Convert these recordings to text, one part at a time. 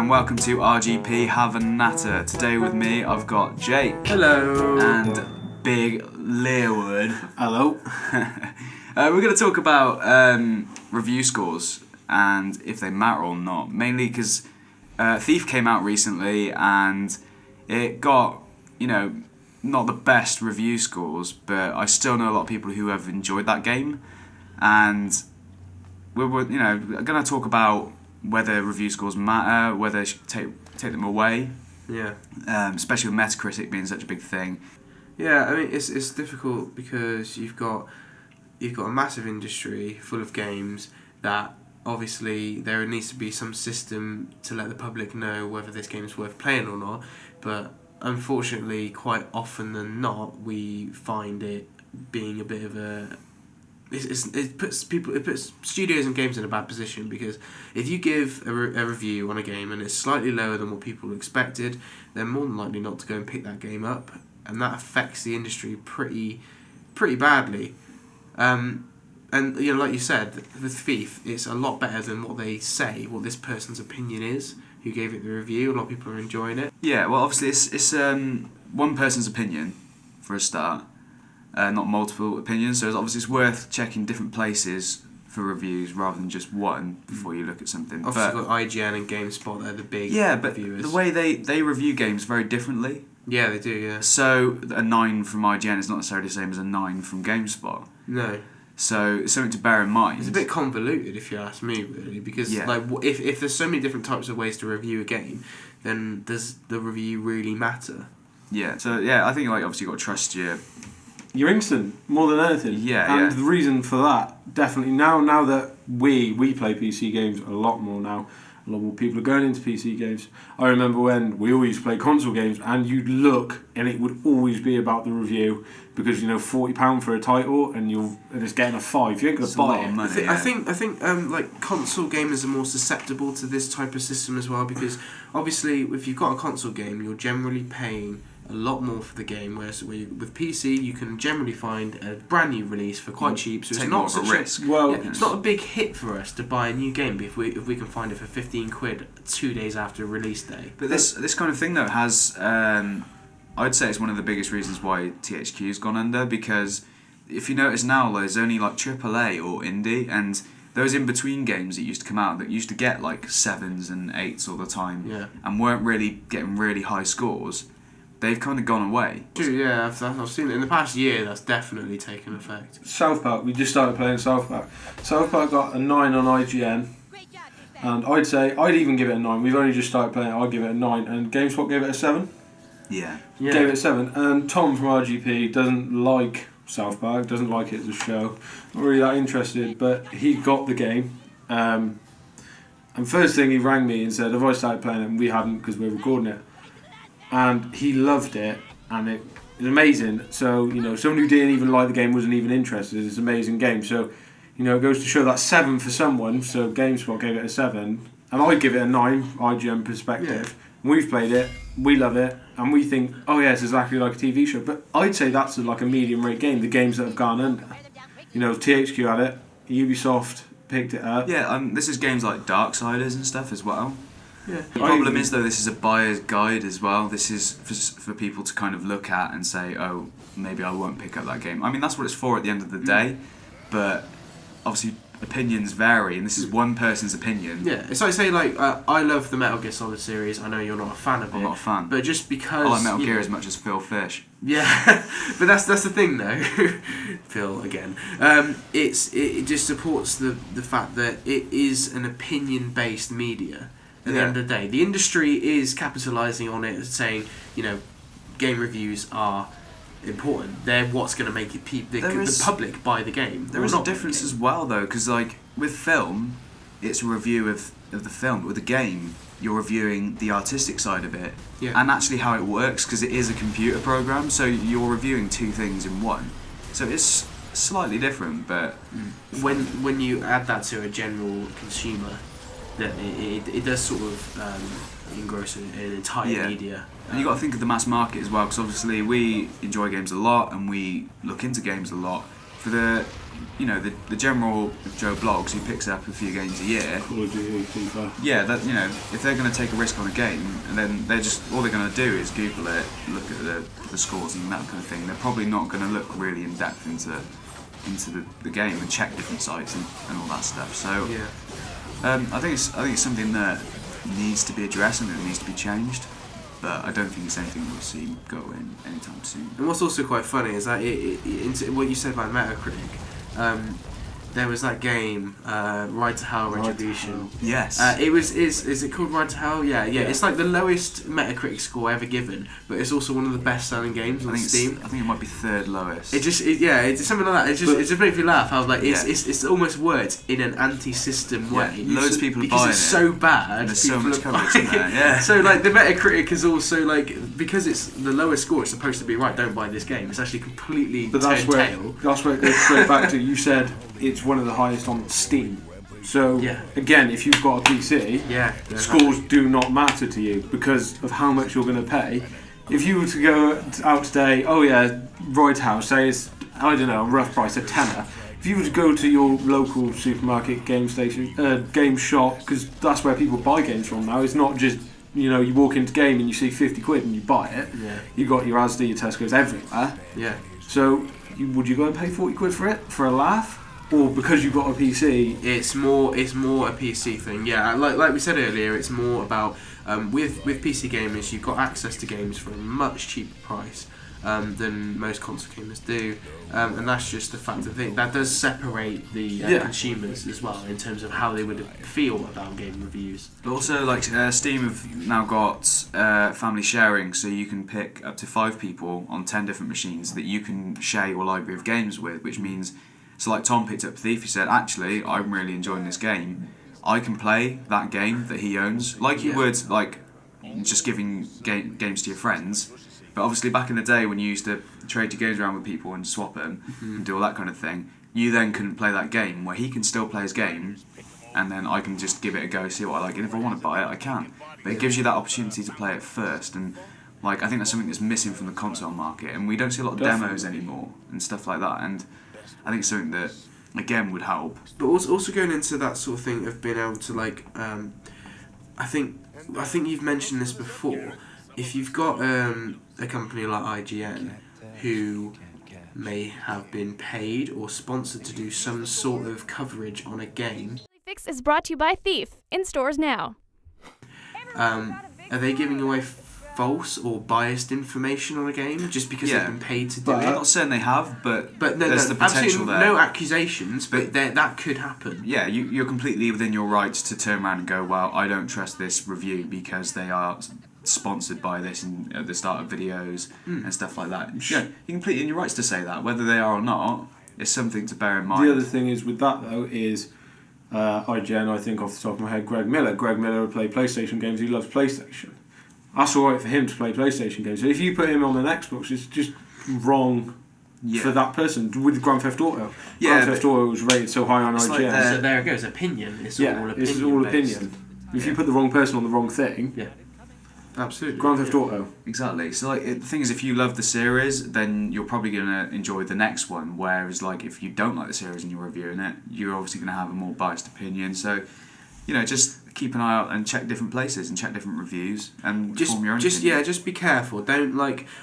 and welcome to RGP Have a Natter. Today with me I've got Jake. Hello. And Big Learwood. Hello. We're going to talk about review scores and if they matter or not. Mainly because Thief came out recently and it got, not the best review scores, but I still know a lot of people who have enjoyed that game. And we're going to talk about whether review scores matter, whether take them away. Yeah. Especially with Metacritic being such a big thing. Yeah, I mean it's difficult because you've got a massive industry full of games that obviously there needs to be some system to let the public know whether this game is worth playing or not. But unfortunately, quite often than not, we find it being a bit of a it puts studios and games in a bad position, because if you give a review on a game and it's slightly lower than what people expected, they're more than likely not to go and pick that game up, and that affects the industry pretty badly. And like you said, with Thief, it's a lot better than what they say, what this person's opinion is, who gave it the review. A lot of people are enjoying it. Yeah, well, obviously it's one person's opinion for a start. Not multiple opinions, so obviously it's worth checking different places for reviews rather than just one before you look at something. Obviously, you've got IGN and GameSpot, they're the big reviewers. The way they review games very differently. Yeah, they do, yeah. So a 9 from IGN is not necessarily the same as a 9 from GameSpot. No. So it's something to bear in mind. It's a bit convoluted, if you ask me, really, because if there's so many different types of ways to review a game, then does the review really matter? Yeah. So yeah, I think obviously you've got to trust your instinct more than anything. Yeah, and the reason for that, definitely now that we play PC games a lot more now. A lot more people are going into PC games. I remember when we always play console games, and you'd look, and it would always be about the review, because £40 for a title, and it's getting a 5. You ain't gonna buy it. Money, I think console gamers are more susceptible to this type of system as well, because obviously if you've got a console game, you're generally paying a lot more for the game, whereas with PC you can generally find a brand new release for quite cheap, so it's not such a risk. It's not a big hit for us to buy a new game if we can find it for £15 2 days after release day. But this kind of thing though has I'd say it's one of the biggest reasons why THQ's gone under, because if you notice now there's only AAA or indie, and those in between games that used to come out that used to get 7s and 8s all the time, and weren't really getting really high scores, they've kind of gone away. True, yeah, I've seen it in the past year. That's definitely taken effect. South Park, we just started playing South Park. South Park got a 9 on IGN, and I'd say I'd even give it a 9. We've only just started playing it. I'd give it a 9, and GameSpot gave it a 7. Yeah. Gave it a 7, and Tom from RGP doesn't like South Park, doesn't like it as a show. Not really that interested, but he got the game. And first thing he rang me and said, "Have I started playing it?" And we hadn't, because we were recording it. And he loved it, and it was amazing. So, someone who didn't even like the game wasn't even interested. It's an amazing game. So, it goes to show that 7 for someone. So GameSpot gave it a 7, and I'd give it a 9, IGN perspective. Yeah. We've played it, we love it, and we think, oh yeah, it's exactly like a TV show. But I'd say that's like a medium-rate game, the games that have gone under. THQ had it, Ubisoft picked it up. Yeah, this is games like Darksiders and stuff as well. Yeah. The problem is though, this is a buyer's guide as well. This is for people to kind of look at and say, oh, maybe I won't pick up that game. I mean, that's what it's for at the end of the day, but obviously opinions vary, and this is one person's opinion. Yeah, it's like say I love the Metal Gear Solid series. I know you're not a fan of it. I'm not a fan, but just because I like Metal Gear as much as Phil Fish. Yeah, but that's the thing though. Phil again. It just supports the fact that it is an opinion based media. At the end of the day, the industry is capitalising on it, saying, game reviews are important. They're what's going to make it the public buy the game. There is a difference as well, though, because with film, it's a review of the film. With a game, you're reviewing the artistic side of it, and actually how it works, because it is a computer program. So you're reviewing two things in one. So it's slightly different, but when you add that to a general consumer, that it does sort of engross an entire media. And you got to think of the mass market as well, because obviously we enjoy games a lot and we look into games a lot, for the the general Joe Blogs who picks up a few games a year. Call of Duty, FIFA. Yeah, that if they're going to take a risk on a game, and then all they're going to do is Google it, look at the scores and that kind of thing. They're probably not going to look really in depth into the game and check different sites and all that stuff. So I think it's something that needs to be addressed and it needs to be changed. But I don't think it's anything we'll see go in anytime soon. And what's also quite funny is that what you said about Metacritic. There was that game, Ride to Hell Retribution. Yes. Is it called Ride to Hell? Yeah. Yeah. It's like the lowest Metacritic score ever given, but it's also one of the best-selling games on Steam. I think it might be third lowest. It's something like that. It just makes me laugh. How it's almost words in an anti-system way. Loads of people are because buying it's so bad. And there's so much coverage in there. Yeah. So like the Metacritic is also like, because it's the lowest score, it's supposed to be right. Don't buy this game. It's actually completely that's where it goes straight back to. You said it's one of the highest on Steam. So again, if you've got a PC, scores do not matter to you because of how much you're going to pay. If you were to go out today, Ride House, say it's, I don't know, a rough price, a tenner. If you were to go to your local supermarket, game station, game shop, because that's where people buy games from now. It's not just you walk into game and you see 50 quid and you buy it. Yeah. You got your Asda, your Tesco's everywhere. Yeah. So would you go and pay 40 quid for it for a laugh? Or because you've got a PC? It's more a PC thing. Yeah, like we said earlier, it's more about with PC gamers, you've got access to games for a much cheaper price than most console gamers do, and that's just the fact of it. That does separate the consumers as well in terms of how they would feel about game reviews. But also, like Steam have now got family sharing, so you can pick up to 5 people on 10 different machines that you can share your library of games with, which means. So like Tom picked up Thief, he said, actually, I'm really enjoying this game. I can play that game that he owns, like you would, like, just giving games to your friends. But obviously back in the day when you used to trade your games around with people and swap them and do all that kind of thing, you then couldn't play that game, where he can still play his game, and then I can just give it a go, see what I like, and if I want to buy it, I can. But it gives you that opportunity to play it first, and like I think that's something that's missing from the console market, and we don't see a lot of demos anymore and stuff like that, and I think it's something that, again, would help. But also going into that sort of thing of being able to, like, I think you've mentioned this before. If you've got a company like IGN who may have been paid or sponsored to do some sort of coverage on a game. Fix is brought to you by Thief, in stores now. Are they giving away false or biased information on a game just because they've been paid to do it? I'm not saying they have, but there's the potential absolutely there. No accusations, but that could happen. Yeah, you're completely within your rights to turn around and go, well, I don't trust this review because they are sponsored by this at the start of videos and stuff like that. Yeah, you're completely in your rights to say that. Whether they are or not, it's something to bear in mind. The other thing is with that, though, is IGN, I think off the top of my head, Greg Miller. Greg Miller would play PlayStation games. He loves PlayStation. That's alright for him to play PlayStation games. So if you put him on an Xbox, it's just wrong for that person. With Grand Theft Auto. Grand Theft Auto was rated so high on IGN. So there it goes, opinion. It's all opinion. It's all opinion. If you put the wrong person on the wrong thing... Yeah. Absolutely. Grand Theft Auto. Exactly. So like the thing is, if you love the series, then you're probably going to enjoy the next one. Whereas like if you don't like the series and you're reviewing it, you're obviously going to have a more biased opinion. So, just keep an eye out and check different places and check different reviews and form your own opinion. Just be careful. Don't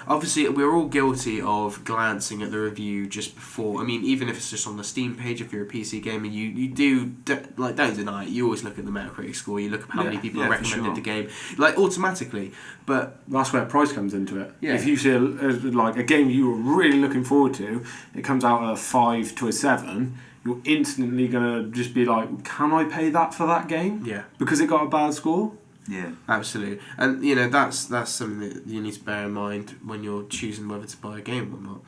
obviously we're all guilty of glancing at the review just before. I mean, even if it's just on the Steam page, if you're a PC gamer, you don't deny it. You always look at the Metacritic score. You look at how many people have recommended the game, automatically. But that's where price comes into it. Yeah. If you see a game you were really looking forward to, it comes out at a 5 to a 7. You're instantly going to just be like, can I pay that for that game? Yeah. Because it got a bad score? Yeah. Absolutely. And, that's something that you need to bear in mind when you're choosing whether to buy a game or not.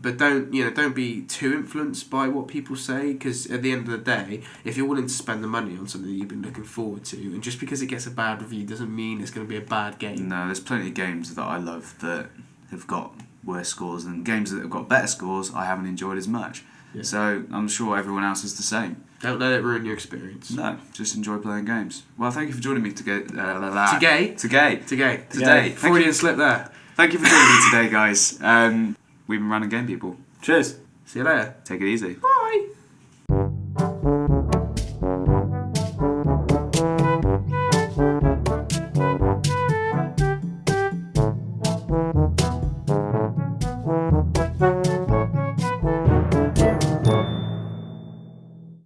But don't be too influenced by what people say, because at the end of the day, if you're willing to spend the money on something that you've been looking forward to, and just because it gets a bad review doesn't mean it's going to be a bad game. No, there's plenty of games that I love that have got worse scores, and games that have got better scores I haven't enjoyed as much. Yeah. So I'm sure everyone else is the same. Don't let it ruin your experience. No, just enjoy playing games. Well, thank you for joining me today. Freudian slip there. Thank you for joining me today, guys. We've been running Game People. Cheers. See you later. Take it easy.